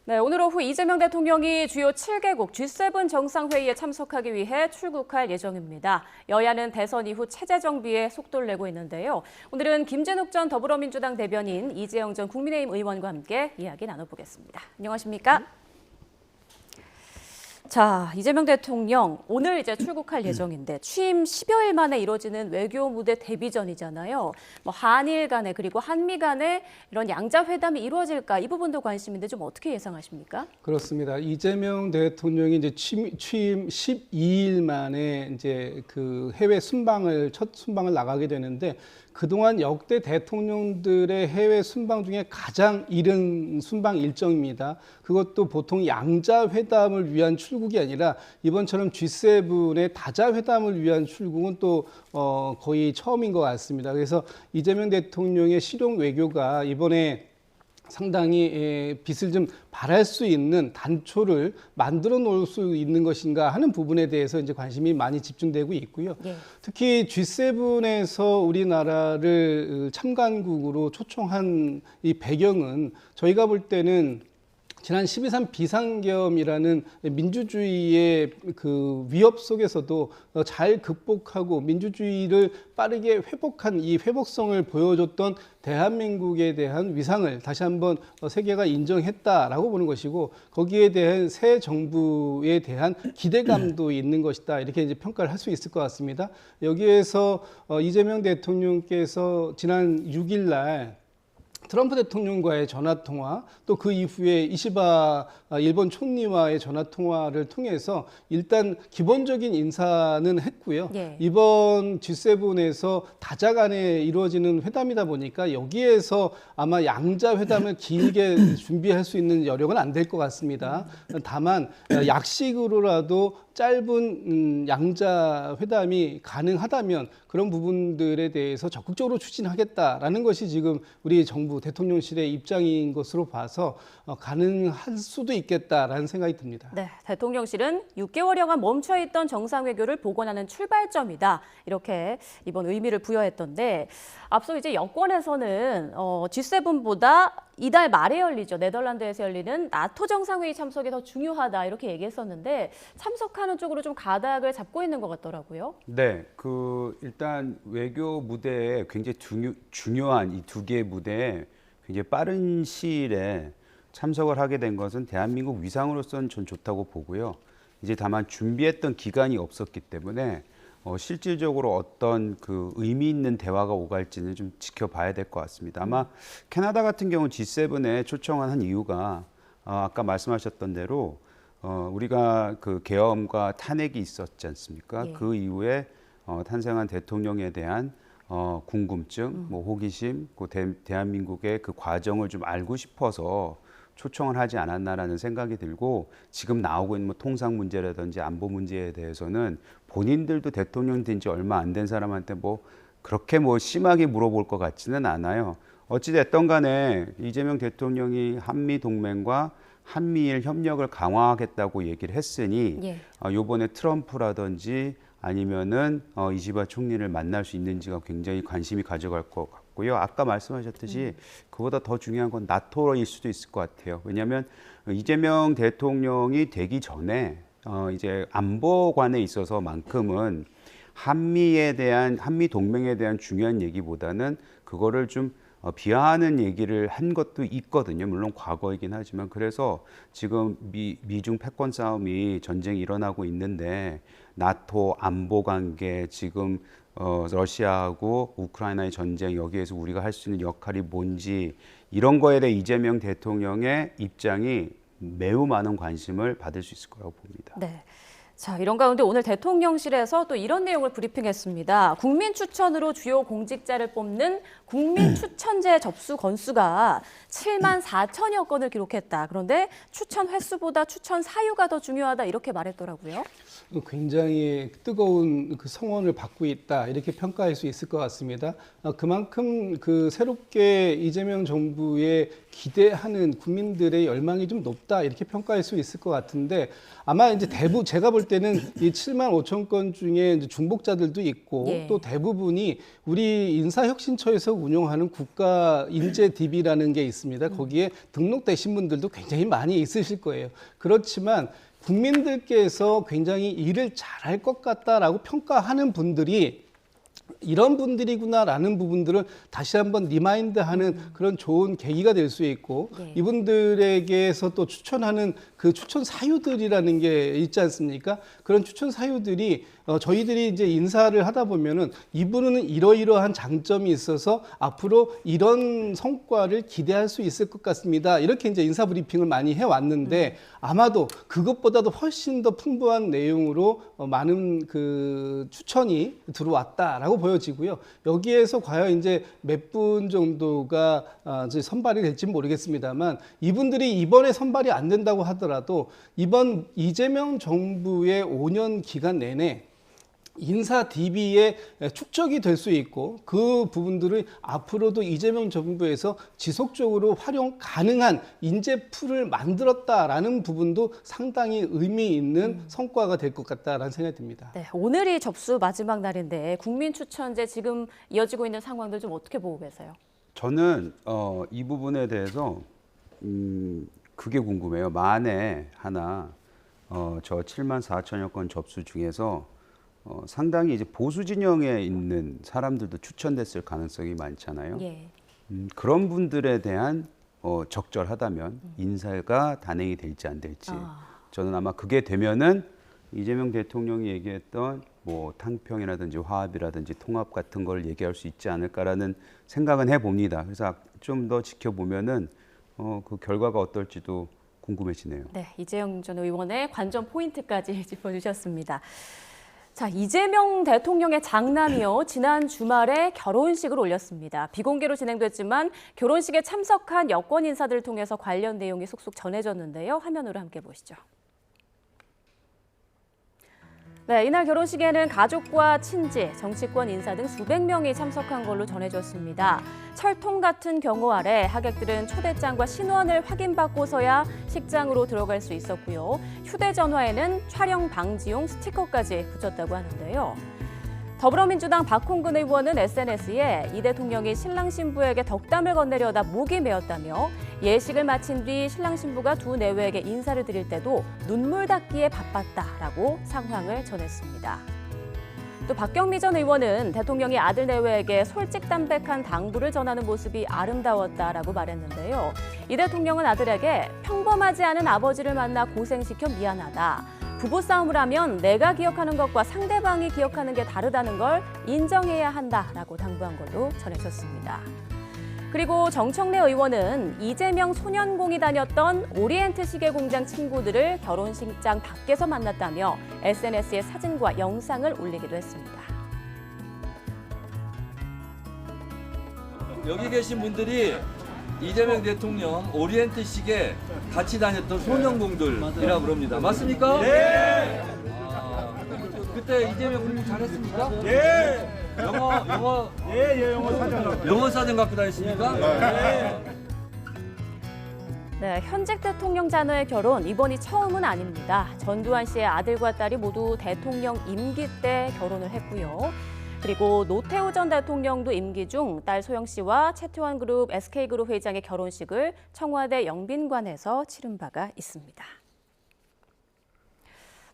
네, 오늘 오후 이재명 대통령이 주요 7개국 G7 정상회의에 참석하기 위해 출국할 예정입니다. 여야는 대선 이후 체제 정비에 속도를 내고 있는데요. 오늘은 김진욱 전 더불어민주당 대변인, 이재영 전 국민의힘 의원과 함께 이야기 나눠보겠습니다. 안녕하십니까? 자, 이재명 대통령 오늘 이제 출국할 예정인데 취임 10여일 만에 이뤄지는 외교 무대 데뷔전이잖아요. 한일 간에 그리고 한미 간에 이런 양자 회담이 이루어질까 이 부분도 관심인데 좀 어떻게 예상하십니까? 그렇습니다. 이재명 대통령이 이제 취임 12일 만에 이제 그 해외 첫 순방을 나가게 되는데 그동안 역대 대통령들의 해외 순방 중에 가장 이른 순방 일정입니다. 그것도 보통 양자 회담을 위한 출국이 아니라 이번처럼 G7의 다자 회담을 위한 출국은 또 거의 처음인 것 같습니다. 그래서 이재명 대통령의 실용 외교가 이번에 상당히 빛을 좀 발할 수 있는 단초를 만들어 놓을 수 있는 것인가 하는 부분에 대해서 이제 관심이 많이 집중되고 있고요. 예. 특히 G7에서 우리나라를 참관국으로 초청한 이 배경은 저희가 볼 때는 지난 12.3 비상겸이라는 민주주의의 그 위협 속에서도 잘 극복하고 민주주의를 빠르게 회복한 이 회복성을 보여줬던 대한민국에 대한 위상을 다시 한번 세계가 인정했다라고 보는 것이고 거기에 대한 새 정부에 대한 기대감도 있는 것이다 이렇게 이제 평가를 할 수 있을 것 같습니다. 여기에서 이재명 대통령께서 지난 6일 날 트럼프 대통령과의 전화통화 또 그 이후에 이시바 일본 총리와의 전화통화를 통해서 일단 기본적인 인사는 했고요. 예. 이번 G7에서 다자 간에 이루어지는 회담이다 보니까 여기에서 아마 양자 회담을 길게 준비할 수 있는 여력은 안 될 것 같습니다. 다만 약식으로라도 짧은 양자 회담이 가능하다면 그런 부분들에 대해서 적극적으로 추진하겠다라는 것이 지금 우리 정부 대통령실의 입장인 것으로 봐서 가능할 수도 있겠다라는 생각이 듭니다. 네, 대통령실은 6개월여간 멈춰있던 정상외교를 복원하는 출발점이다. 이렇게 이번 의미를 부여했던데 앞서 이제 여권에서는 G7보다 이달 말에 열리죠. 네덜란드에서 열리는 나토 정상회의 참석이 더 중요하다 이렇게 얘기했었는데 참석하는 쪽으로 좀 가닥을 잡고 있는 것 같더라고요. 네, 일단 외교 무대에 굉장히 중요한 이 두 개의 무대에 굉장히 빠른 시일에 참석을 하게 된 것은 대한민국 위상으로서는 전 좋다고 보고요. 이제 다만 준비했던 기간이 없었기 때문에 실질적으로 어떤 그 의미 있는 대화가 오갈지는 좀 지켜봐야 될 것 같습니다. 아마 캐나다 같은 경우 G7에 초청을 한 이유가 아까 말씀하셨던 대로 우리가 그 계엄과 탄핵이 있었지 않습니까? 예. 그 이후에 탄생한 대통령에 대한 궁금증, 호기심, 대한민국의 그 과정을 좀 알고 싶어서 초청을 하지 않았나라는 생각이 들고 지금 나오고 있는 통상 문제라든지 안보 문제에 대해서는 본인들도 대통령 된 지 얼마 안 된 사람한테 그렇게 심하게 물어볼 것 같지는 않아요. 어찌됐든 간에 이재명 대통령이 한미 동맹과 한미일 협력을 강화하겠다고 얘기를 했으니 예. 이번에 트럼프라든지 아니면은 이시바 총리를 만날 수 있는지가 굉장히 관심이 가져갈 것 같고요. 아까 말씀하셨듯이 그보다 더 중요한 건 나토일 수도 있을 것 같아요. 왜냐하면 이재명 대통령이 되기 전에 이제 안보관에 있어서만큼은 한미 동맹에 대한 중요한 얘기보다는 그거를 좀 비하하는 얘기를 한 것도 있거든요. 물론 과거이긴 하지만 그래서 지금 미중 패권 싸움이 전쟁이 일어나고 있는데 나토 안보 관계 지금 러시아하고 우크라이나의 전쟁 여기에서 우리가 할 수 있는 역할이 뭔지 이런 거에 대해 이재명 대통령의 입장이 매우 많은 관심을 받을 수 있을 거라고 봅니다. 네. 자, 이런 가운데 오늘 대통령실에서 또 이런 내용을 브리핑했습니다. 국민 추천으로 주요 공직자를 뽑는 국민 추천제 접수 건수가 7만 4천여 건을 기록했다. 그런데 추천 횟수보다 추천 사유가 더 중요하다 이렇게 말했더라고요. 굉장히 뜨거운 그 성원을 받고 있다 이렇게 평가할 수 있을 것 같습니다. 그만큼 그 새롭게 이재명 정부에 기대하는 국민들의 열망이 좀 높다 이렇게 평가할 수 있을 것 같은데 아마 이제 제가 볼 때는 이 7만 5천 건 중에 이제 중복자들도 있고 예. 또 대부분이 우리 인사혁신처에서 운영하는 국가 인재 DB라는 게 있습니다. 거기에 등록되신 분들도 굉장히 많이 있으실 거예요. 그렇지만 국민들께서 굉장히 일을 잘할 것 같다라고 평가하는 분들이 이런 분들이구나라는 부분들을 다시 한번 리마인드하는 그런 좋은 계기가 될 수 있고 네. 이분들에게서 또 추천하는 그 추천 사유들이라는 게 있지 않습니까? 그런 추천 사유들이 저희들이 이제 인사를 하다 보면은 이분은 이러이러한 장점이 있어서 앞으로 이런 성과를 기대할 수 있을 것 같습니다. 이렇게 이제 인사 브리핑을 많이 해왔는데 아마도 그것보다도 훨씬 더 풍부한 내용으로 많은 그 추천이 들어왔다라고 보여지고요. 여기에서 과연 이제 몇 분 정도가 이제 선발이 될지 모르겠습니다만 이분들이 이번에 선발이 안 된다고 하더라도 이번 이재명 정부의 5년 기간 내내 인사 DB의 축적이 될 수 있고 그 부분들을 앞으로도 이재명 정부에서 지속적으로 활용 가능한 인재풀을 만들었다라는 부분도 상당히 의미 있는 성과가 될 것 같다라는 생각이 듭니다. 네, 오늘이 접수 마지막 날인데 국민 추천제 지금 이어지고 있는 상황들 좀 어떻게 보고 계세요? 저는 이 부분에 대해서 그게 궁금해요. 만에 하나 저 7만 4천여 건 접수 중에서 상당히 이제 보수 진영에 있는 사람들도 추천됐을 가능성이 많잖아요. 예. 그런 분들에 대한 적절하다면 인사가 단행이 될지 안 될지 저는 아마 그게 되면은 이재명 대통령이 얘기했던 뭐 탕평이라든지 화합이라든지 통합 같은 걸 얘기할 수 있지 않을까라는 생각은 해봅니다. 그래서 좀 더 지켜보면은 그 결과가 어떨지도 궁금해지네요. 네, 이재영 전 의원의 관전 포인트까지 짚어주셨습니다. 자, 이재명 대통령의 장남이요. 지난 주말에 결혼식을 올렸습니다. 비공개로 진행됐지만 결혼식에 참석한 여권 인사들을 통해서 관련 내용이 속속 전해졌는데요. 화면으로 함께 보시죠. 네, 이날 결혼식에는 가족과 친지, 정치권 인사 등 수백 명이 참석한 걸로 전해졌습니다. 철통 같은 경호 아래 하객들은 초대장과 신원을 확인받고서야 식장으로 들어갈 수 있었고요. 휴대전화에는 촬영 방지용 스티커까지 붙였다고 하는데요. 더불어민주당 박홍근 의원은 SNS에 이 대통령이 신랑 신부에게 덕담을 건네려다 목이 메었다며 예식을 마친 뒤 신랑 신부가 두 내외에게 인사를 드릴 때도 눈물 닦기에 바빴다라고 상황을 전했습니다. 또 박경미 전 의원은 대통령이 아들 내외에게 솔직담백한 당부를 전하는 모습이 아름다웠다라고 말했는데요. 이 대통령은 아들에게 평범하지 않은 아버지를 만나 고생시켜 미안하다. 부부싸움을 하면 내가 기억하는 것과 상대방이 기억하는 게 다르다는 걸 인정해야 한다라고 당부한 걸로 전해졌습니다. 그리고 정청래 의원은 이재명 소년공이 다녔던 오리엔트 시계 공장 친구들을 결혼식장 밖에서 만났다며 SNS에 사진과 영상을 올리기도 했습니다. 여기 계신 분들이 이재명 대통령 오리엔트 시계 같이 다녔던 소년공들이라고 부릅니다. 맞습니까? 네. 그때 이재명 공부 잘했습니까? 네. 영어 사전 갖고 다녔습니까? 네. 네, 현직 대통령 자녀의 결혼 이번이 처음은 아닙니다. 전두환 씨의 아들과 딸이 모두 대통령 임기 때 결혼을 했고요. 그리고 노태우 전 대통령도 임기 중 딸 소영 씨와 채태원 그룹 SK그룹 회장의 결혼식을 청와대 영빈관에서 치른 바가 있습니다.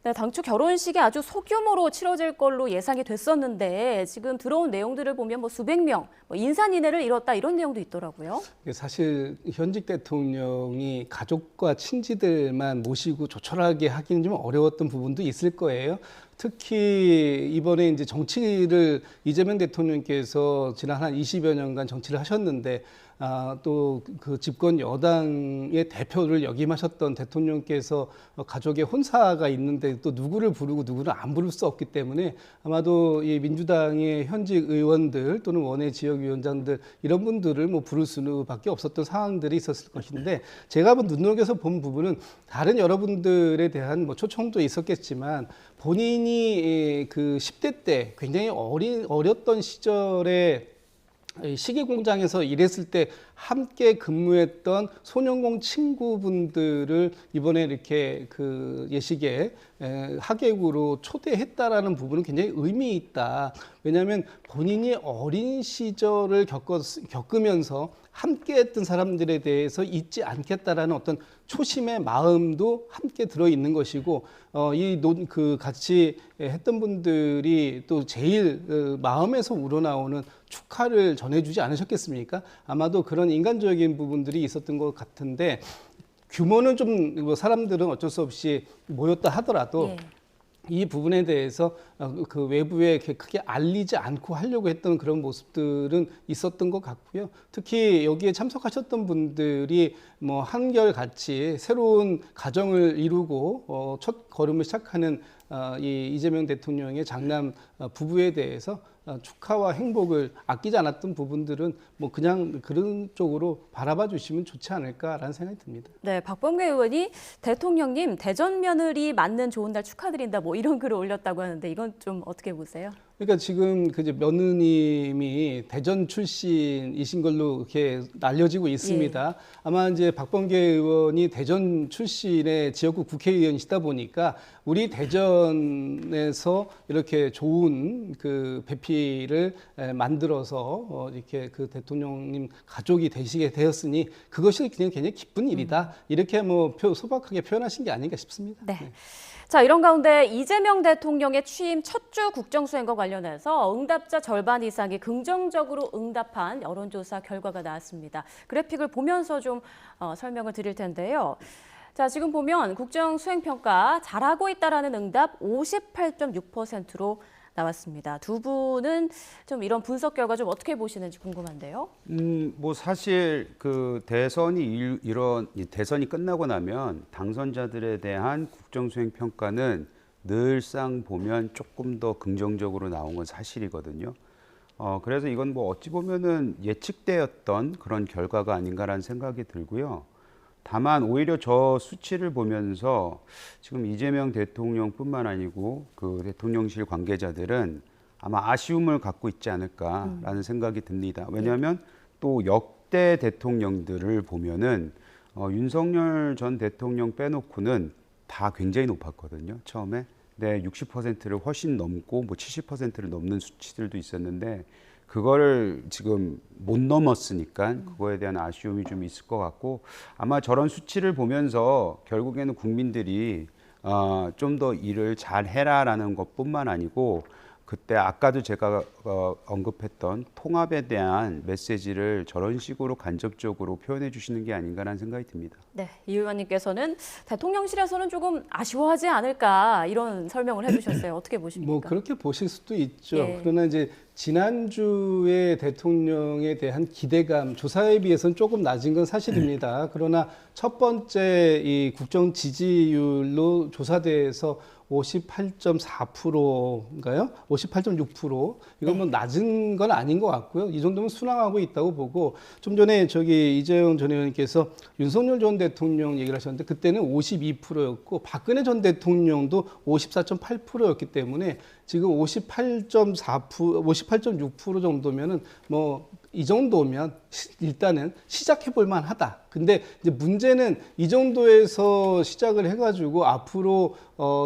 네, 당초 결혼식이 아주 소규모로 치러질 걸로 예상이 됐었는데 지금 들어온 내용들을 보면 수백 명, 인산인해를 이뤘다 이런 내용도 있더라고요. 사실 현직 대통령이 가족과 친지들만 모시고 조촐하게 하기는 좀 어려웠던 부분도 있을 거예요. 특히 이번에 이제 정치를 이재명 대통령께서 지난 한 20여 년간 정치를 하셨는데 또 그 집권 여당의 대표를 역임하셨던 대통령께서 가족의 혼사가 있는데 또 누구를 부르고 누구를 안 부를 수 없기 때문에 아마도 이 민주당의 현직 의원들 또는 원외 지역위원장들 이런 분들을 부를 수밖에 없었던 상황들이 있었을 것인데 제가 한번 눈여겨서 본 부분은 다른 여러분들에 대한 초청도 있었겠지만 본인이 그 10대 때 굉장히 어렸던 시절에 이 시계 공장에서 일했을 때 함께 근무했던 손영공 친구분들을 이번에 이렇게 그 예식에 하객으로 초대했다라는 부분은 굉장히 의미 있다. 왜냐하면 본인이 어린 시절을 겪으면서 함께했던 사람들에 대해서 잊지 않겠다라는 어떤 초심의 마음도 함께 들어 있는 것이고, 그 같이 했던 분들이 또 제일 마음에서 우러나오는 축하를 전해주지 않으셨겠습니까? 아마도 그런 인간적인 부분들이 있었던 것 같은데, 규모는 좀 뭐 사람들은 어쩔 수 없이 모였다 하더라도 예. 이 부분에 대해서 그 외부에 이렇게 크게 알리지 않고 하려고 했던 그런 모습들은 있었던 것 같고요. 특히 여기에 참석하셨던 분들이 뭐 한결같이 새로운 가정을 이루고 첫 걸음을 시작하는 이 이재명 대통령의 장남 부부에 대해서 축하와 행복을 아끼지 않았던 부분들은 뭐 그냥 그런 쪽으로 바라봐 주시면 좋지 않을까라는 생각이 듭니다. 네, 박범계 의원이 대통령님 대전 며느리 맞는 좋은 날 축하드린다 뭐 이런 글을 올렸다고 하는데 이건 좀 어떻게 보세요? 그러니까 지금 그 이제 며느님이 대전 출신이신 걸로 이렇게 알려지고 있습니다. 아마 이제 박범계 의원이 대전 출신의 지역구 국회의원이시다 보니까 우리 대전에서 이렇게 좋은 그 배필을 만들어서 이렇게 그 대통령님 가족이 되시게 되었으니 그것이 그냥 굉장히 기쁜 일이다. 이렇게 뭐 소박하게 표현하신 게 아닌가 싶습니다. 네. 자, 이런 가운데 이재명 대통령의 취임 첫 주 국정수행과 관련해서 응답자 절반 이상이 긍정적으로 응답한 여론조사 결과가 나왔습니다. 그래픽을 보면서 좀 설명을 드릴 텐데요. 자, 지금 보면 국정수행평가 잘하고 있다라는 응답 58.6%로 나왔습니다. 두 분은 좀 이런 분석 결과 좀 어떻게 보시는지 궁금한데요. 뭐 사실 그 대선이 끝나고 나면 당선자들에 대한 국정수행 평가는 늘상 보면 조금 더 긍정적으로 나온 건 사실이거든요. 그래서 이건 뭐 어찌 보면은 예측되었던 그런 결과가 아닌가라는 생각이 들고요. 다만 오히려 저 수치를 보면서 지금 이재명 대통령뿐만 아니고 그 대통령실 관계자들은 아마 아쉬움을 갖고 있지 않을까라는 생각이 듭니다. 왜냐하면 또 역대 대통령들을 보면은 윤석열 전 대통령 빼놓고는 다 굉장히 높았거든요. 처음에 60%를 훨씬 넘고 뭐 70%를 넘는 수치들도 있었는데 그거를 지금 못 넘었으니까 그거에 대한 아쉬움이 좀 있을 것 같고 아마 저런 수치를 보면서 결국에는 국민들이 좀 더 일을 잘 해라라는 것뿐만 아니고 그때 아까도 제가 언급했던 통합에 대한 메시지를 저런 식으로 간접적으로 표현해 주시는 게 아닌가라는 생각이 듭니다. 네, 이 의원님께서는 대통령실에서는 조금 아쉬워하지 않을까 이런 설명을 해주셨어요. 어떻게 보십니까? 뭐 그렇게 보실 수도 있죠. 예. 그러나 이제 지난주에 대통령에 대한 기대감 조사에 비해서는 조금 낮은 건 사실입니다. 그러나 첫 번째 이 국정 지지율로 조사돼서 58.4%인가요? 58.6%. 이건 뭐 낮은 건 아닌 것 같고요. 이 정도면 순항하고 있다고 보고 좀 전에 저기 이재용 전 의원님께서 윤석열 전 대통령 얘기를 하셨는데 그때는 52%였고 박근혜 전 대통령도 54.8%였기 때문에 지금 58.6% 정도면은 뭐 이 정도면 일단은 시작해 볼 만하다. 근데 이제 문제는 이 정도에서 시작을 해가지고 앞으로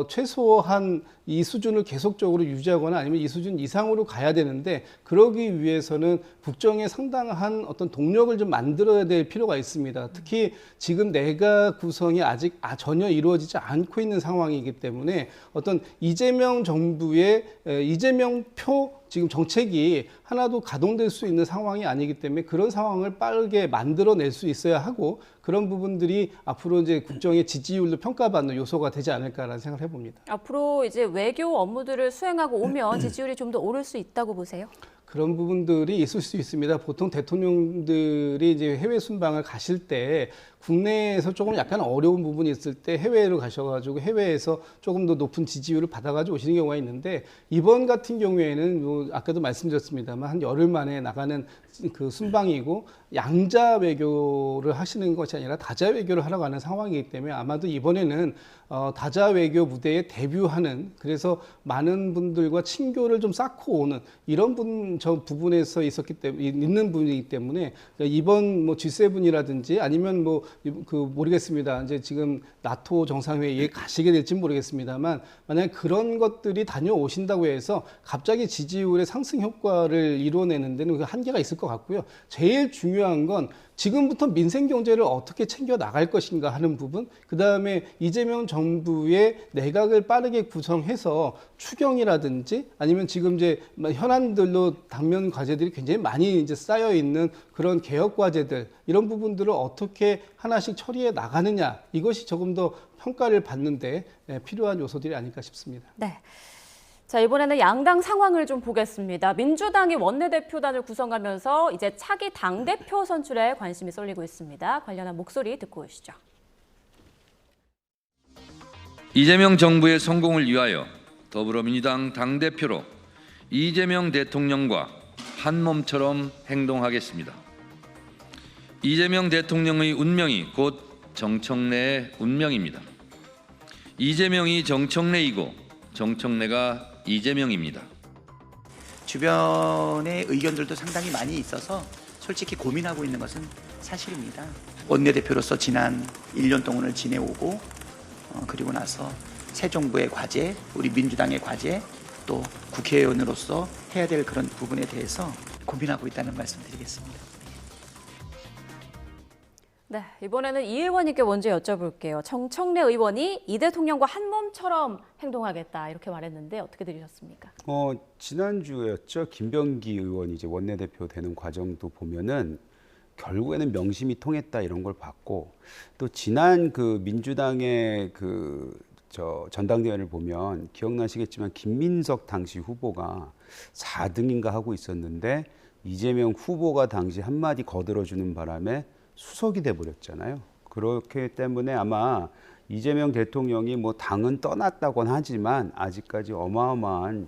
최소한 이 수준을 계속적으로 유지하거나 아니면 이 수준 이상으로 가야 되는데 그러기 위해서는 국정에 상당한 어떤 동력을 좀 만들어야 될 필요가 있습니다. 특히 지금 내각 구성이 아직 전혀 이루어지지 않고 있는 상황이기 때문에 어떤 이재명 정부의 이재명 표 지금 정책이 하나도 가동될 수 있는 상황이 아니기 때문에 그런 상황을 빠르게 만들어낼 수 있어야 하고 그런 부분들이 앞으로 이제 국정의 지지율로 평가받는 요소가 되지 않을까라는 생각을 해봅니다. 앞으로 이제 외교 업무들을 수행하고 오면 지지율이 좀 더 오를 수 있다고 보세요? 그런 부분들이 있을 수 있습니다. 보통 대통령들이 이제 해외 순방을 가실 때 국내에서 조금 약간 어려운 부분이 있을 때 해외로 가셔가지고 해외에서 조금 더 높은 지지율을 받아가지고 오시는 경우가 있는데 이번 같은 경우에는 뭐 아까도 말씀드렸습니다만 한 열흘 만에 나가는 그 순방이고 양자 외교를 하시는 것이 아니라 다자 외교를 하러 가는 상황이기 때문에 아마도 이번에는 다자 외교 무대에 데뷔하는 그래서 많은 분들과 친교를 좀 쌓고 오는 이런 부분에서 있는 분이기 때문에 이번 뭐 G7이라든지 아니면 뭐 그 모르겠습니다. 이제 지금 나토 정상회의에 가시게 될지 모르겠습니다만 만약에 그런 것들이 다녀오신다고 해서 갑자기 지지율의 상승 효과를 이뤄내는 데는 그 한계가 있을 것 같고요. 제일 중요한 건 지금부터 민생 경제를 어떻게 챙겨 나갈 것인가 하는 부분, 그 다음에 이재명 정부의 내각을 빠르게 구성해서 추경이라든지 아니면 지금 이제 현안들로 당면 과제들이 굉장히 많이 이제 쌓여 있는 그런 개혁 과제들 이런 부분들을 어떻게 하나씩 처리해 나가느냐 이것이 조금 더 평가를 받는데 필요한 요소들이 아닐까 싶습니다. 네. 자, 이번에는 양당 상황을 좀 보겠습니다. 민주당이 원내대표단을 구성하면서 이제 차기 당대표 선출에 관심이 쏠리고 있습니다. 관련한 목소리 듣고 오시죠. 이재명 정부의 성공을 위하여 더불어민주당 당대표로 이재명 대통령과 한 몸처럼 행동하겠습니다. 이재명 대통령의 운명이 곧 정청래의 운명입니다. 이재명이 정청래이고 정청래가 이재명입니다. 주변의 의견들도 상당히 많이 있어서 솔직히 고민하고 있는 것은 사실입니다. 원내대표로서 지난 1년 동안을 지내오고 그리고 나서 새 정부의 과제, 우리 민주당의 과제, 또 국회의원으로서 해야 될 그런 부분에 대해서 고민하고 있다는 말씀드리겠습니다. 네, 이번에는 이 의원님께 먼저 여쭤볼게요. 정청래 의원이 이 대통령과 한 몸처럼 행동하겠다 이렇게 말했는데 어떻게 들으셨습니까? 지난주였죠. 김병기 의원이 이제 원내대표 되는 과정도 보면은 결국에는 명심이 통했다 이런 걸 봤고 또 지난 그 민주당의 전당대회를 보면 기억나시겠지만 김민석 당시 후보가 4등인가 하고 있었는데 이재명 후보가 당시 한마디 거들어주는 바람에 수석이 돼버렸잖아요. 그렇기 때문에 아마 이재명 대통령이 뭐 당은 떠났다곤 하지만 아직까지 어마어마한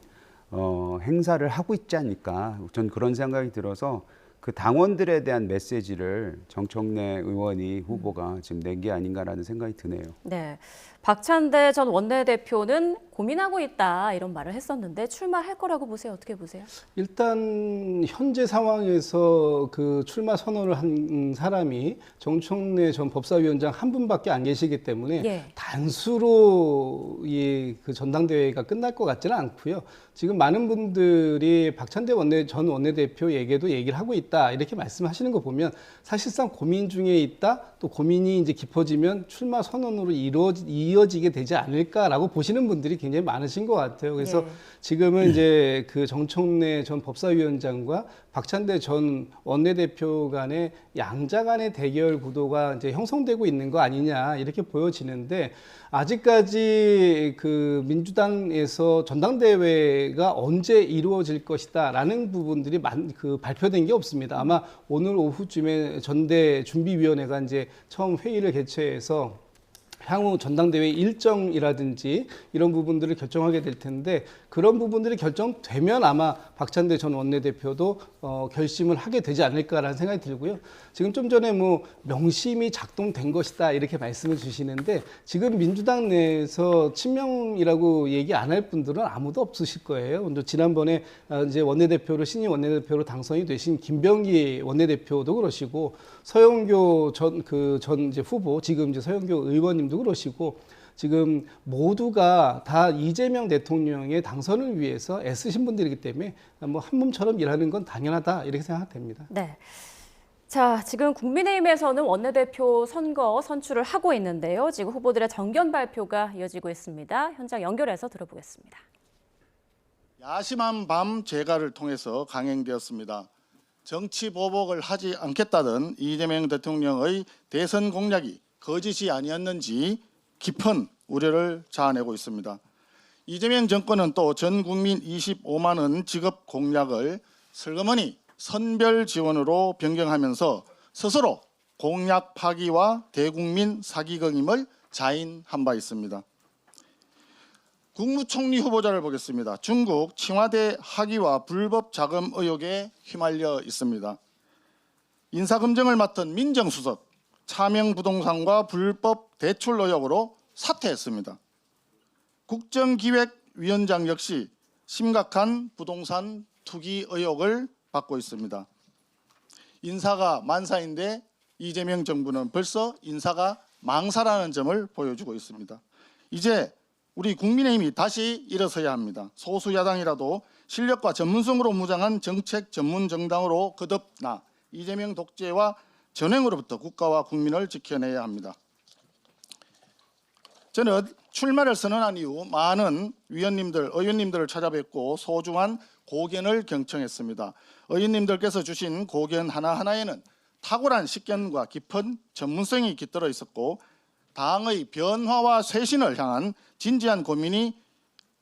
행사를 하고 있지 않을까. 전 그런 생각이 들어서 그 당원들에 대한 메시지를 정청래 의원이 후보가 지금 낸 게 아닌가라는 생각이 드네요. 네, 박찬대 전 원내대표는 고민하고 있다 이런 말을 했었는데 출마할 거라고 보세요? 어떻게 보세요? 일단 현재 상황에서 그 출마 선언을 한 사람이 정청래 전 법사위원장 한 분밖에 안 계시기 때문에 예. 단수로 그 전당대회가 끝날 것 같지는 않고요. 지금 많은 분들이 박찬대 전 원내대표에게도 얘기를 하고 있다 이렇게 말씀하시는 거 보면 사실상 고민 중에 있다 또 고민이 이제 깊어지면 출마 선언으로 이어지게 되지 않을까라고 보시는 분들이 굉장히 많으신 것 같아요. 그래서 예. 지금은 이제 그 정청래 전 법사위원장과 박찬대 전 원내대표 간의 양자 간의 대결 구도가 이제 형성되고 있는 거 아니냐 이렇게 보여지는데 아직까지 그 민주당에서 전당대회가 언제 이루어질 것이다라는 부분들이 발표된 게 없습니다. 아마 오늘 오후쯤에 전대 준비위원회가 이제 처음 회의를 개최해서 향후 전당대회 일정이라든지 이런 부분들을 결정하게 될 텐데 그런 부분들이 결정되면 아마 박찬대 전 원내대표도 결심을 하게 되지 않을까라는 생각이 들고요. 지금 좀 전에 뭐 명심이 작동된 것이다 이렇게 말씀을 주시는데 지금 민주당 내에서 친명이라고 얘기 안 할 분들은 아무도 없으실 거예요. 지난번에 이제 신임 원내대표로 당선이 되신 김병기 원내대표도 그러시고 서영교 전 이제 후보 지금 이제 서영교 의원님도 그러시고 지금 모두가 다 이재명 대통령의 당선을 위해서 애쓰신 분들이기 때문에 뭐 한 몸처럼 일하는 건 당연하다 이렇게 생각됩니다. 네. 자, 지금 국민의힘에서는 원내대표 선거 선출을 하고 있는데요. 지금 후보들의 정견 발표가 이어지고 있습니다. 현장 연결해서 들어보겠습니다. 야심한 밤 재가를 통해서 강행되었습니다. 정치 보복을 하지 않겠다던 이재명 대통령의 대선 공약이 거짓이 아니었는지 깊은 우려를 자아내고 있습니다. 이재명 정권은 또 전 국민 25만 원 지급 공약을 슬그머니 선별 지원으로 변경하면서 스스로 공약 파기와 대국민 사기극임을 자인한 바 있습니다. 국무총리 후보자를 보겠습니다. 중국 칭화대 학위와 불법 자금 의혹에 휘말려 있습니다. 인사검증을 맡은 민정수석 차명부동산과 불법 대출 의혹으로 사퇴했습니다. 국정기획위원장 역시 심각한 부동산 투기 의혹을 받고 있습니다. 인사가 만사인데 이재명 정부는 벌써 인사가 망사라는 점을 보여주고 있습니다. 이제 우리 국민의힘이 다시 일어서야 합니다. 소수 야당이라도 실력과 전문성으로 무장한 정책 전문 정당으로 거듭나 이재명 독재와 전횡으로부터 국가와 국민을 지켜내야 합니다. 저는 출마를 선언한 이후 많은 의원님들을 찾아뵙고 소중한 고견을 경청했습니다. 의원님들께서 주신 고견 하나하나에는 탁월한 식견과 깊은 전문성이 깃들어 있었고 당의 변화와 쇄신을 향한 진지한 고민이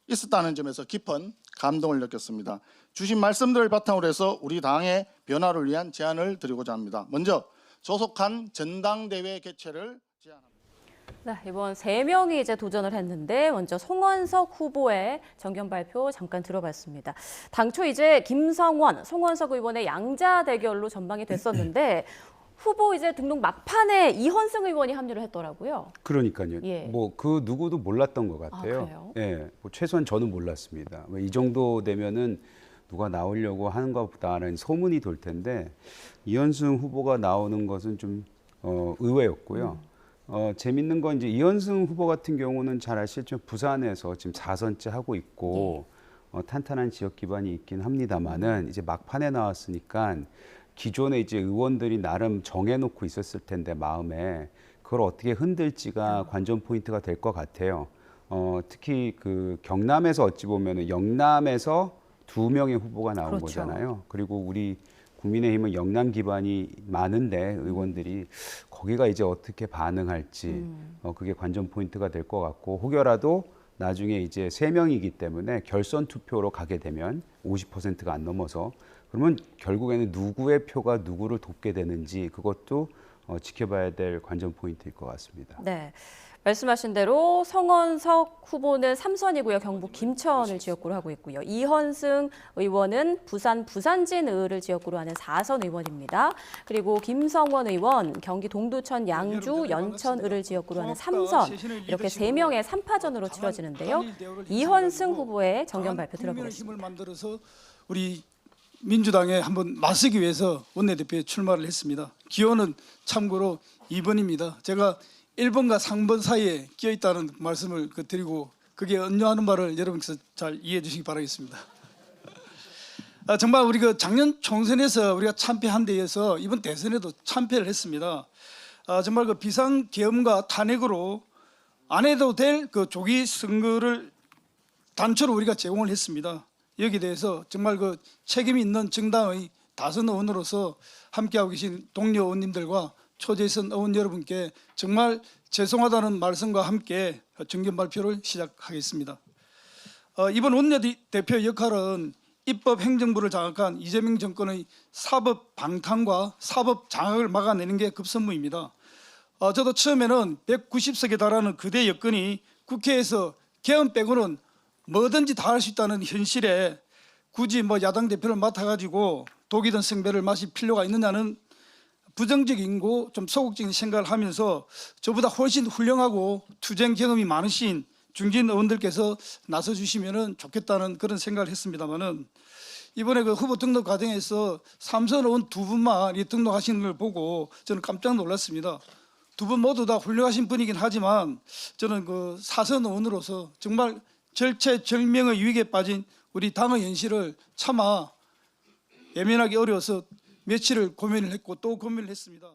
있었다는 점에서 깊은 감동을 느꼈습니다. 주신 말씀들을 바탕으로 해서 우리 당의 변화를 위한 제안을 드리고자 합니다. 먼저 조속한 전당대회 개최를 제안합니다. 네, 이번 3명이 이제 도전을 했는데 먼저 송원석 후보의 정견 발표 잠깐 들어봤습니다. 당초 이제 김성원, 송원석 의원의 양자 대결로 전망이 됐었는데 후보 이제 등록 막판에 이현승 의원이 합류를 했더라고요. 그러니까요. 예. 뭐 그 누구도 몰랐던 것 같아요. 그래요? 예, 뭐 최소한 저는 몰랐습니다. 이 정도 되면은 누가 나오려고 하는 것보다는 소문이 돌 텐데 이현승 후보가 나오는 것은 좀 의외였고요. 재밌는 건 이제 이현승 후보 같은 경우는 잘 아시겠지만 부산에서 지금 4선째 하고 있고 탄탄한 지역 기반이 있긴 합니다만은 이제 막판에 나왔으니까 기존에 이제 의원들이 나름 정해놓고 있었을 텐데 마음에 그걸 어떻게 흔들지가 관전 포인트가 될 것 같아요. 특히 그 경남에서 어찌 보면은 영남에서 2명의 후보가 나온 그렇죠. 거잖아요. 그리고 우리 국민의힘은 영남 기반이 많은데 의원들이 거기가 이제 어떻게 반응할지 그게 관전 포인트가 될 것 같고 혹여라도 나중에 이제 3명이기 때문에 결선 투표로 가게 되면 50%가 안 넘어서 그러면 결국에는 누구의 표가 누구를 돕게 되는지 그것도 지켜봐야 될 관전 포인트일 것 같습니다. 네. 말씀하신 대로 성원석 후보는 3선이고요. 경북 김천을 지역구로 하고 있고요. 이현승 의원은 부산 부산진을을 지역구로 하는 4선 의원입니다. 그리고 김성원 의원 경기 동두천 양주 연천을을 지역구로 하는 3선. 이렇게 3명의 3파전으로 치러지는데요. 이현승 후보의 정견 발표 들어보겠습니다. 힘을 만들어서 우리 민주당에 한번 맞서기 위해서 원내대표에 출마를 했습니다. 기호는 참고로 2번입니다. 제가 1번과 3번 사이에 끼어 있다는 말씀을 드리고 그게 언뇨하는 말을 여러분께서 잘 이해해 주시기 바라겠습니다. 정말 우리 작년 총선에서 우리가 참패한 데 이어서 이번 대선에도 참패를 했습니다. 정말 비상계엄과 탄핵으로 안 해도 될 조기 선거를 단초로 우리가 제공을 했습니다. 여기에 대해서 정말 책임 있는 정당의 다선 의원으로서 함께하고 계신 동료 의원님들과 초재선 의원 여러분께 정말 죄송하다는 말씀과 함께 정견 발표를 시작하겠습니다. 이번 원내대표 역할은 입법 행정부를 장악한 이재명 정권의 사법 방탄과 사법 장악을 막아내는 게 급선무입니다. 저도 처음에는 190석에 달하는 거대 여건이 국회에서 개헌 빼고는 뭐든지 다 할 수 있다는 현실에 굳이 야당 대표를 맡아가지고 독이든 성배를 마실 필요가 있느냐는 부정적이고 좀 소극적인 생각을 하면서 저보다 훨씬 훌륭하고 투쟁 경험이 많으신 중진 의원들께서 나서주시면 좋겠다는 그런 생각을 했습니다만은 이번에 후보 등록 과정에서 3선 의원 2분만 등록하시는 걸 보고 저는 깜짝 놀랐습니다. 2분 모두 다 훌륭하신 분이긴 하지만 저는 4선 의원으로서 정말 절체절명의 위기에 빠진 우리 당의 현실을 차마 예민하기 어려워서 며칠을 고민을 했고 또 고민을 했습니다.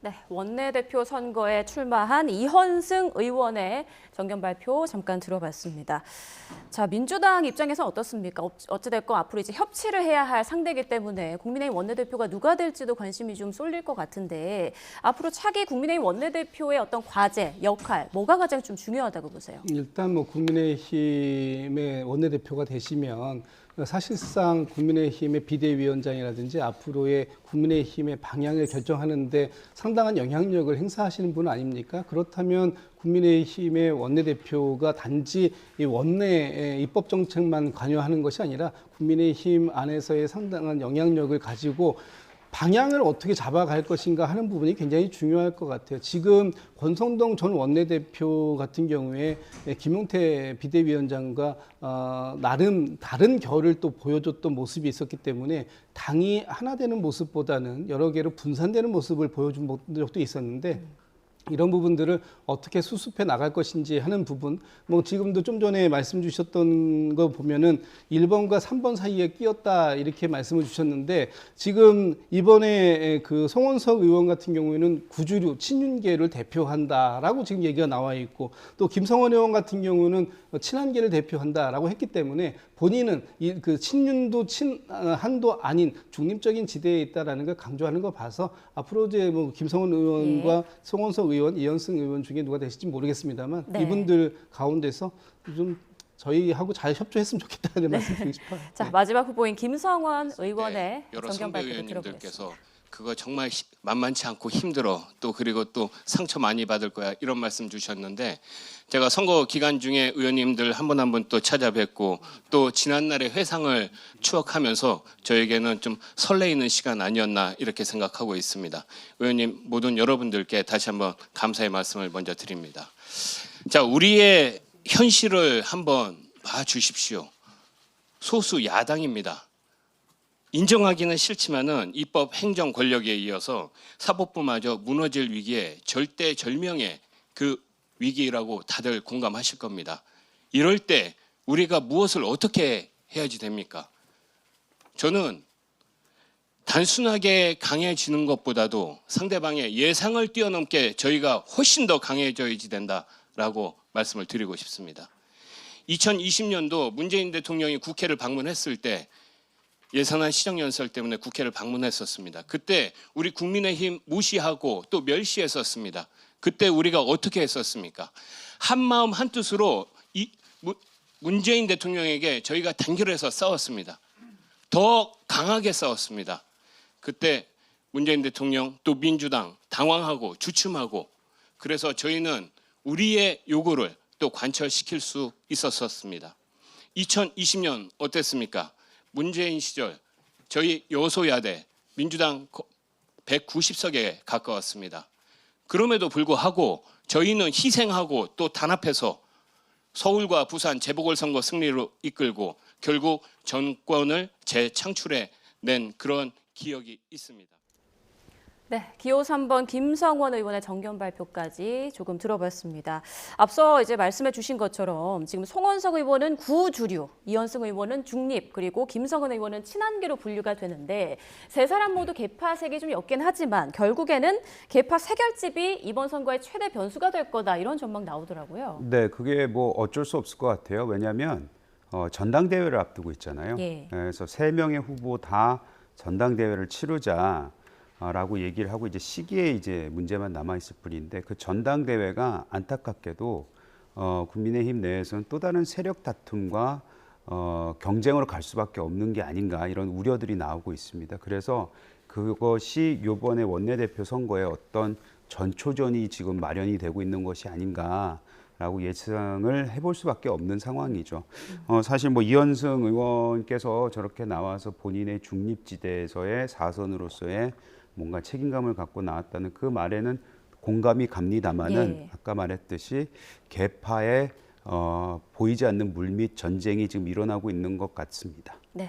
네, 원내대표 선거에 출마한 이현승 의원의 정견 발표 잠깐 들어봤습니다. 자, 민주당 입장에서 어떻습니까? 어찌됐건 앞으로 이제 협치를 해야 할 상대이기 때문에 국민의힘 원내대표가 누가 될지도 관심이 좀 쏠릴 것 같은데 앞으로 차기 국민의힘 원내대표의 어떤 과제, 역할, 뭐가 가장 좀 중요하다고 보세요? 일단 국민의힘의 원내대표가 되시면 사실상 국민의힘의 비대위원장이라든지 앞으로의 국민의힘의 방향을 결정하는데 상당한 영향력을 행사하시는 분 아닙니까? 그렇다면 국민의힘의 원내대표가 단지 이 원내의 입법 정책만 관여하는 것이 아니라 국민의힘 안에서의 상당한 영향력을 가지고 방향을 어떻게 잡아갈 것인가 하는 부분이 굉장히 중요할 것 같아요. 지금 권성동 전 원내대표 같은 경우에 김용태 비대위원장과 나름 다른 결을 또 보여줬던 모습이 있었기 때문에 당이 하나 되는 모습보다는 여러 개로 분산되는 모습을 보여준 적도 있었는데 이런 부분들을 어떻게 수습해 나갈 것인지 하는 부분, 뭐 지금도 좀 전에 말씀 주셨던 거 보면은 1번과 3번 사이에 끼었다 이렇게 말씀을 주셨는데 지금 이번에 그 송원석 의원 같은 경우에는 구주류 친윤계를 대표한다라고 지금 얘기가 나와 있고 또 김성원 의원 같은 경우는 친한계를 대표한다라고 했기 때문에 본인은 그 친윤도 친한도 아닌 중립적인 지대에 있다라는 걸 강조하는 거 봐서 앞으로 이제 뭐 김성원 의원과 송원석 의원, 이현승 의원 중에 누가 되실지 모르겠습니다만 네. 이분들 가운데서 좀 저희하고 잘 협조했으면 좋겠다는 말씀 드리고 싶어요. 자, 마지막 후보인 김성원 의원의 네, 여러 정견 선배 발표를 들어보겠습니다. 의원님들께서 그거 정말 만만치 않고 힘들어 또 그리고 또 상처 많이 받을 거야 이런 말씀 주셨는데 제가 선거 기간 중에 의원님들 한 분 한 분 또 찾아뵙고 또 지난날의 회상을 추억하면서 저에게는 좀 설레이는 시간 아니었나 이렇게 생각하고 있습니다. 의원님 모든 여러분들께 다시 한번 감사의 말씀을 먼저 드립니다. 자, 우리의 현실을 한번 봐 주십시오. 소수 야당입니다. 인정하기는 싫지만은 입법 행정 권력에 이어서 사법부마저 무너질 위기에 절대절명의 그 위기라고 다들 공감하실 겁니다. 이럴 때 우리가 무엇을 어떻게 해야지 됩니까? 저는 단순하게 강해지는 것보다도 상대방의 예상을 뛰어넘게 저희가 훨씬 더 강해져야지 된다라고 말씀을 드리고 싶습니다. 2020년도 문재인 대통령이 국회를 방문했을 때 예산안 시정연설 때문에 국회를 방문했었습니다. 그때 우리 국민의힘 무시하고 또 멸시했었습니다. 그때 우리가 어떻게 했었습니까? 한마음 한뜻으로 문재인 대통령에게 저희가 단결해서 싸웠습니다. 더 강하게 싸웠습니다. 그때 문재인 대통령 또 민주당 당황하고 주춤하고 그래서 저희는 우리의 요구를 또 관철시킬 수 있었습니다. 2020년 어땠습니까? 문재인 시절 저희 여소야대 민주당 190석에 가까웠습니다. 그럼에도 불구하고 저희는 희생하고 또 단합해서 서울과 부산 재보궐선거 승리로 이끌고 결국 정권을 재창출해낸 그런 기억이 있습니다. 네, 기호 3번 김성원 의원의 정견 발표까지 조금 들어봤습니다. 앞서 이제 말씀해 주신 것처럼 지금 송원석 의원은 구주류, 이현승 의원은 중립, 그리고 김성원 의원은 친한계로 분류가 되는데 세 사람 모두 계파색이 좀 옅긴 하지만 결국에는 계파 세결집이 이번 선거의 최대 변수가 될 거다 이런 전망 나오더라고요. 네, 그게 뭐 어쩔 수 없을 것 같아요. 왜냐하면 전당대회를 앞두고 있잖아요. 예. 그래서 3명의 후보 다 전당대회를 치르자. 라고 얘기를 하고 이제 시기에 이제 문제만 남아 있을 뿐인데 그 전당대회가 안타깝게도 국민의힘 내에서는 또 다른 세력 다툼과 경쟁으로 갈 수밖에 없는 게 아닌가 이런 우려들이 나오고 있습니다. 그래서 그것이 이번에 원내대표 선거에 어떤 전초전이 지금 마련이 되고 있는 것이 아닌가라고 예상을 해볼 수밖에 없는 상황이죠. 사실 뭐 이현승 의원께서 저렇게 나와서 본인의 중립지대에서의 사선으로서의 뭔가 책임감을 갖고 나왔다는 그 말에는 공감이 갑니다마는 예. 아까 말했듯이 계파에 보이지 않는 물밑 전쟁이 지금 일어나고 있는 것 같습니다. 네,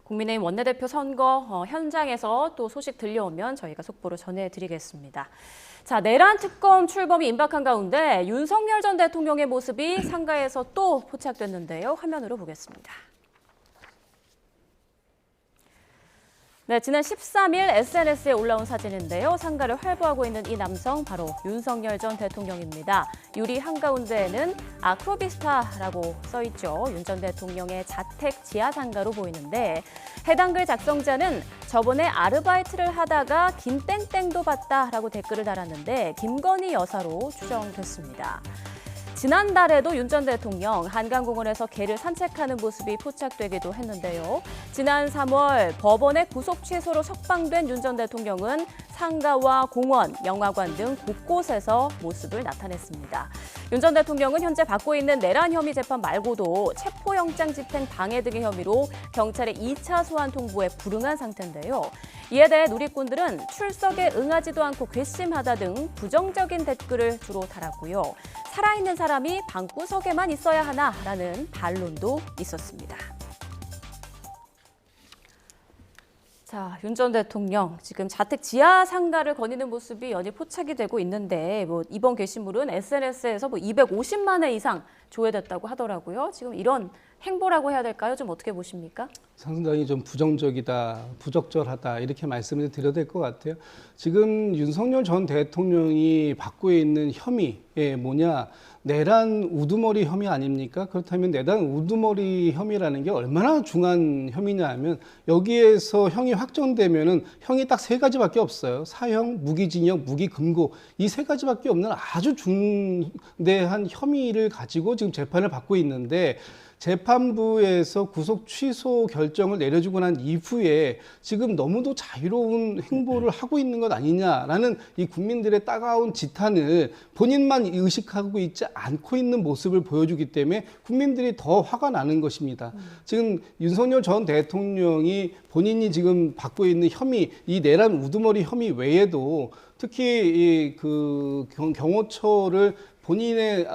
국민의힘 원내대표 선거 현장에서 또 소식 들려오면 저희가 속보로 전해드리겠습니다. 자, 내란 특검 출범이 임박한 가운데 윤석열 전 대통령의 모습이 상가에서 또 포착됐는데요. 화면으로 보겠습니다. 네, 지난 13일 SNS에 올라온 사진인데요. 상가를 활보하고 있는 이 남성 바로 윤석열 전 대통령입니다. 유리 한가운데에는 아크로비스타라고 써있죠. 윤 전 대통령의 자택 지하 상가로 보이는데 해당 글 작성자는 저번에 아르바이트를 하다가 김땡땡도 봤다라고 댓글을 달았는데 김건희 여사로 추정됐습니다. 지난달에도 윤 전 대통령 한강공원에서 개를 산책하는 모습이 포착되기도 했는데요. 지난 3월 법원의 구속 취소로 석방된 윤 전 대통령은 상가와 공원, 영화관 등 곳곳에서 모습을 나타냈습니다. 윤 전 대통령은 현재 받고 있는 내란 혐의 재판 말고도 체포영장 집행 방해 등의 혐의로 경찰의 2차 소환 통보에 불응한 상태인데요. 이에 대해 누리꾼들은 출석에 응하지도 않고 괘씸하다 등 부정적인 댓글을 주로 달았고요. 살아있는 사람이 방구석에만 있어야 하나라는 반론도 있었습니다. 자, 윤 전 대통령 지금 자택 지하 상가를 거니는 모습이 연일 포착이 되고 있는데 이번 게시물은 SNS에서 250만 회 이상 조회됐다고 하더라고요. 지금 이런 행보라고 해야 될까요? 좀 어떻게 보십니까? 상당히 좀 부정적이다, 부적절하다 이렇게 말씀을 드려야 될 것 같아요. 지금 윤석열 전 대통령이 받고 있는 혐의 뭐냐? 내란 우두머리 혐의 아닙니까? 그렇다면 내란 우두머리 혐의라는 게 얼마나 중한 혐의냐 하면 여기에서 형이 확정되면은 형이 딱 세 가지밖에 없어요. 사형, 무기징역, 무기금고 이 세 가지밖에 없는 아주 중대한 혐의를 가지고 지금 재판을 받고 있는데 재판부에서 구속 취소 결정을 내려주고 난 이후에 지금 너무도 자유로운 행보를 하고 있는 것 아니냐라는 이 국민들의 따가운 지탄을 본인만 의식하고 있지 않고 있는 모습을 보여주기 때문에 국민들이 더 화가 나는 것입니다. 지금 윤석열 전 대통령이 본인이 지금 받고 있는 혐의, 이 내란 우두머리 혐의 외에도 특히 그 경호처를 본인의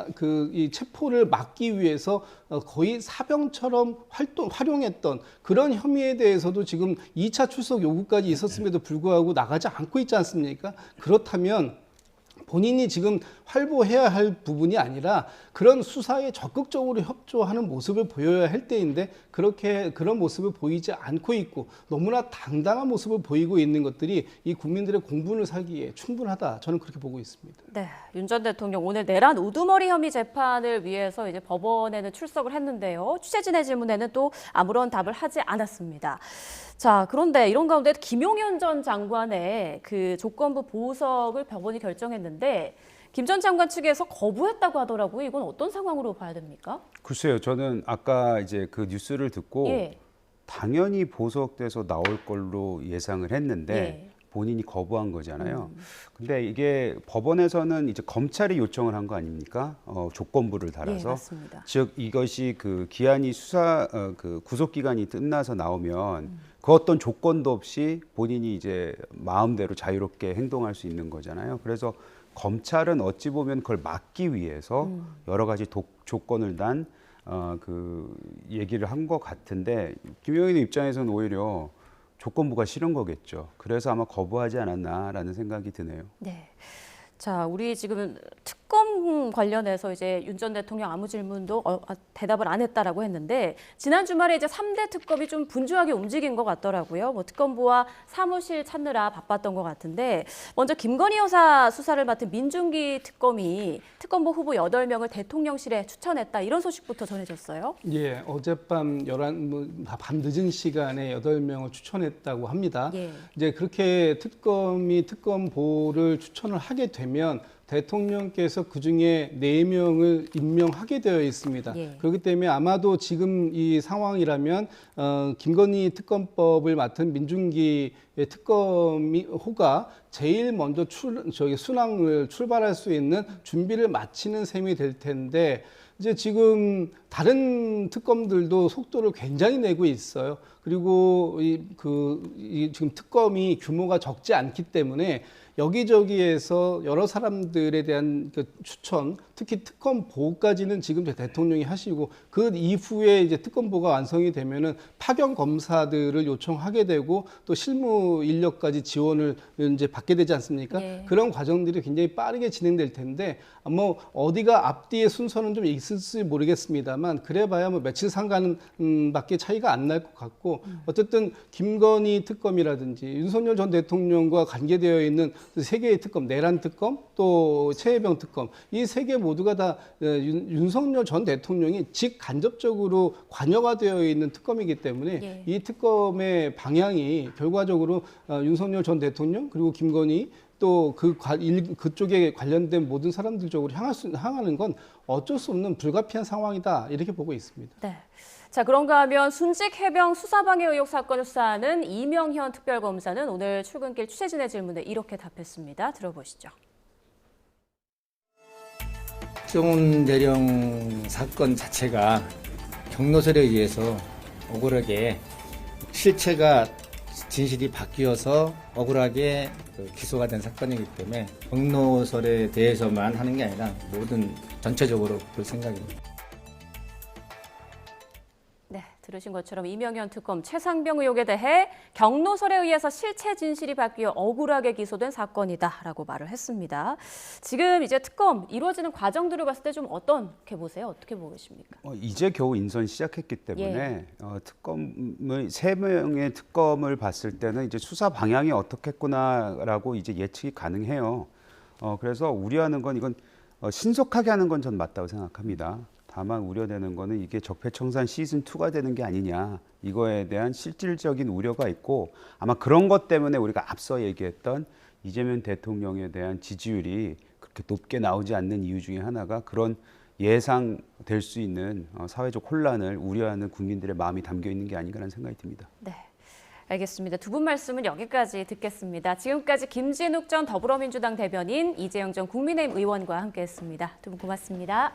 이 체포를 막기 위해서 거의 사병처럼 활용했던 그런 혐의에 대해서도 지금 2차 출석 요구까지 있었음에도 불구하고 나가지 않고 있지 않습니까? 그렇다면 본인이 지금 활보해야 할 부분이 아니라 그런 수사에 적극적으로 협조하는 모습을 보여야 할 때인데 그런 모습을 보이지 않고 있고 너무나 당당한 모습을 보이고 있는 것들이 이 국민들의 공분을 사기에 충분하다. 저는 그렇게 보고 있습니다. 네, 윤 전 대통령 오늘 내란 우두머리 혐의 재판을 위해서 이제 법원에는 출석을 했는데요. 취재진의 질문에는 또 아무런 답을 하지 않았습니다. 자, 그런데 이런 가운데 김용현 전 장관의 그 조건부 보석을 법원이 결정했는데 김 전 장관 측에서 거부했다고 하더라고요. 이건 어떤 상황으로 봐야 됩니까? 글쎄요, 저는 아까 이제 그 뉴스를 듣고 예. 당연히 보석돼서 나올 걸로 예상을 했는데 예. 본인이 거부한 거잖아요. 근데 이게 법원에서는 이제 검찰이 요청을 한 거 아닙니까? 조건부를 달아서. 예, 맞습니다. 즉 이것이 그 기한이 그 구속 기간이 끝나서 나오면 그 어떤 조건도 없이 본인이 이제 마음대로 자유롭게 행동할 수 있는 거잖아요. 그래서 검찰은 어찌 보면 그걸 막기 위해서 여러 가지 조건을 단 그 얘기를 한 것 같은데 김용현 입장에서는 오히려 조건부가 싫은 거겠죠. 그래서 아마 거부하지 않았나라는 생각이 드네요. 네. 자, 우리 지금 특검 관련해서 이제 윤 전 대통령 아무 질문도 대답을 안 했다라고 했는데 지난 주말에 이제 3대 특검이 좀 분주하게 움직인 것 같더라고요. 특검부와 사무실 찾느라 바빴던 것 같은데 먼저 김건희 여사 수사를 맡은 민중기 특검이 특검부 후보 8명을 대통령실에 추천했다 이런 소식부터 전해졌어요. 예, 어젯밤 밤 늦은 시간에 8명을 추천했다고 합니다. 예. 이제 그렇게 특검이 특검보를 추천을 하게 되면 대통령께서 그중에 4명을 임명하게 되어 있습니다. 예. 그렇기 때문에 아마도 지금 이 상황이라면 김건희 특검법을 맡은 민중기 특검호가 제일 먼저 순항을 출발할 수 있는 준비를 마치는 셈이 될 텐데 이제 지금 다른 특검들도 속도를 굉장히 내고 있어요. 그리고 지금 특검이 규모가 적지 않기 때문에 여기저기에서 여러 사람들에 대한 그 추천, 특히 특검보까지는 지금 대통령이 하시고 그 이후에 이제 특검보가 완성이 되면은 파견 검사들을 요청하게 되고 또 실무 인력까지 지원을 이제 받게 되지 않습니까? 예. 그런 과정들이 굉장히 빠르게 진행될 텐데 뭐 어디가 앞뒤의 순서는 좀 있을지 모르겠습니다만 그래봐야 뭐 며칠 상관 밖에 차이가 안 날 것 같고 어쨌든 김건희 특검이라든지 윤석열 전 대통령과 관계되어 있는 3개의 특검, 내란 특검 또 최혜병 특검 이 3개 모두가 다 윤석열 전 대통령이 직간접적으로 관여가 되어 있는 특검이기 때문에 예. 이 특검의 방향이 결과적으로 윤석열 전 대통령 그리고 김건희 또 그쪽에 관련된 모든 사람들 쪽으로 향하는 건 어쩔 수 없는 불가피한 상황이다 이렇게 보고 있습니다. 네. 자, 그런가 하면 순직 해병 수사방해 의혹 사건을 수사하는 이명현 특별검사는 오늘 출근길 취재진의 질문에 이렇게 답했습니다. 들어보시죠. 박정훈 대령 사건 자체가 경로설에 의해서 억울하게 실체가 진실이 바뀌어서 억울하게 기소가 된 사건이기 때문에 경로설에 대해서만 하는 게 아니라 모든 전체적으로 볼 생각입니다. 네, 들으신 것처럼 이명현 특검 최상병 의혹에 대해 경로설에 의해서 실체 진실이 바뀌어 억울하게 기소된 사건이다라고 말을 했습니다. 지금 이제 특검 이루어지는 과정들을 봤을 때 좀 어떻게 보세요? 어떻게 보고 계십니까? 이제 겨우 인선 시작했기 때문에 특검을 3명의 특검을 봤을 때는 이제 수사 방향이 어떻겠구나라고 이제 예측이 가능해요. 그래서 우려하는 건 이건 신속하게 하는 건 전 맞다고 생각합니다. 다만 우려되는 거는 이게 적폐청산 시즌2가 되는 게 아니냐. 이거에 대한 실질적인 우려가 있고 아마 그런 것 때문에 우리가 앞서 얘기했던 이재명 대통령에 대한 지지율이 그렇게 높게 나오지 않는 이유 중에 하나가 그런 예상될 수 있는 사회적 혼란을 우려하는 국민들의 마음이 담겨 있는 게 아닌가라는 생각이 듭니다. 네, 알겠습니다. 두 분 말씀은 여기까지 듣겠습니다. 지금까지 김진욱 전 더불어민주당 대변인, 이재영 전 국민의힘 의원과 함께했습니다. 두 분 고맙습니다.